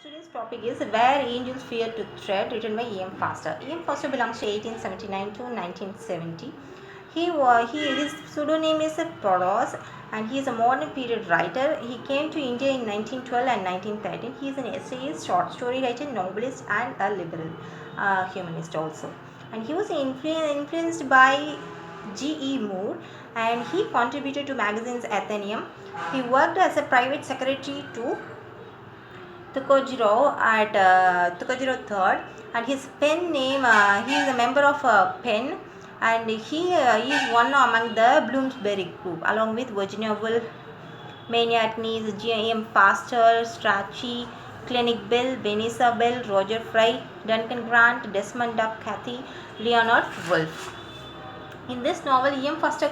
today's topic is Where Angels Fear to Tread, written by E.M.Forster. E.M.Forster belongs to 1879 to 1970. His pseudonym is Poros, and he is a modern period writer. He came to India in 1912 and 1913. He is an essayist, short story writer, novelist, and a liberal humanist also. And he was influenced by G.E. Moore, and he contributed to magazines Athenaeum. He worked as a private secretary to Tukajiro III, and his pen name, he is a member of PEN, and he is one among the Bloomsbury group, along with Virginia Woolf, Maniatnes, E.M.Forster, Strachey, Clinic Bill, Vanessa Bell, Roger Fry, Duncan Grant, Desmond Duck, Cathy, Leonard Woolf. In this novel, E.M.Forster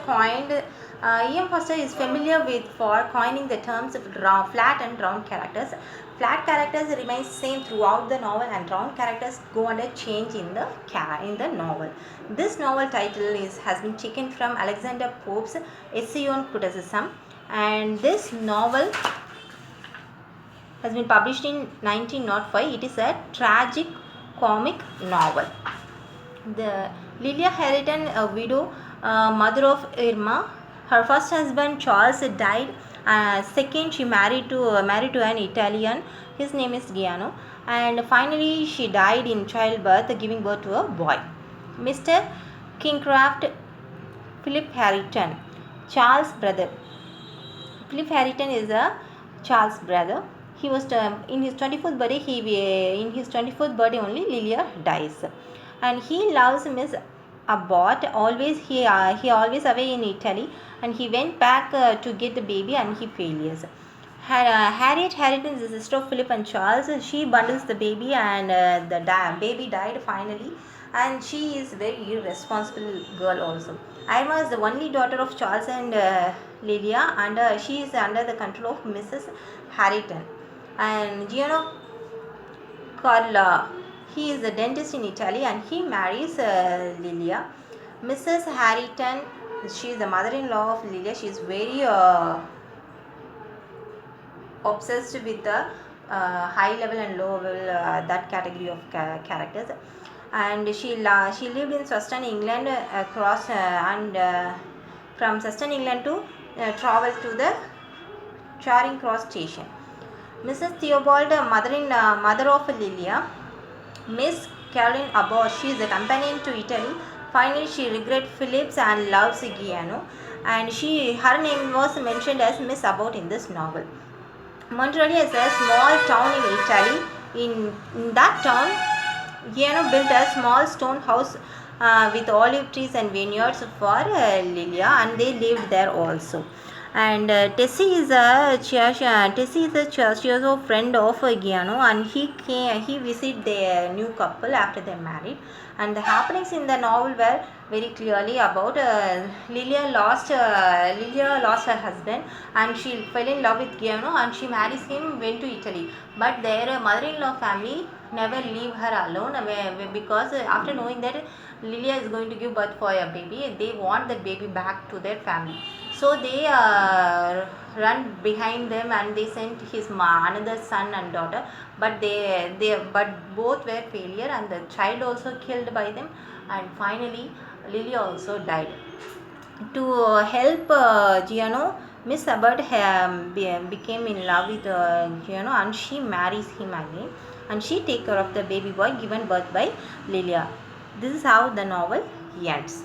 is familiar with for coining the terms of flat and round characters. Flat characters remain same throughout the novel, and round characters go under change in the novel. This novel title has been taken from Alexander Pope's Essay on Criticism, and this novel has been published in 1905. It is a tragic comic novel. The Lilia Harrington, a widow, mother of Irma. Her first husband Charles died. Second, she married to an Italian. His name is Giano. And finally, she died in childbirth, giving birth to a boy. Mr. Kingcraft, Philip Harrington, Charles' brother. Philip Harrington is a Charles' brother. He was in his 24th birthday. In his 24th birthday only, Lilia dies, and he loves Miss Abbott. He always away in Italy, and he went back to get the baby, and he fails. Harriet Harrington is the sister of Philip and Charles. She bundles the baby, and the baby died finally, and she is a very irresponsible girl also. Irma is the only daughter of Charles and Lilia, and she is under the control of Mrs. Harrington. And Giano Carla, he is a dentist in Italy, and he marries Lilia. Mrs. Harrington, she is the mother-in-law of Lilia. She is very obsessed with the high level and low level, that category of characters. And she lived in Sussex, England, from Sussex, England to travel to the Charing Cross station. Mrs. Theobald, mother of Lilia. Miss Caroline Abbott, she is a companion to Italy. Finally, she regrets Phillips and loves Giano, and her name was mentioned as Miss Abbott in this novel. Monterey is a small town in Italy. In that town, Giano built a small stone house with olive trees and vineyards for Lilia, and they lived there also. And Tessie is a Churchill friend of Giano, and he visited their new couple after they married. And the happenings in the novel were very clearly about Lilia lost her husband, and she fell in love with Giano, and she marries him, went to Italy. But their mother-in-law family never leave her alone, because after knowing that Lilia is going to give birth for a baby, they want that baby back to their family. So they run behind them, and they sent his another son and daughter, but but both were failure, and the child also killed by them, and finally Lilia also died. To help Giano, Miss Abbott became in love with Giano, and she marries him again, and she takes care of the baby boy given birth by Lilia. This is how the novel ends.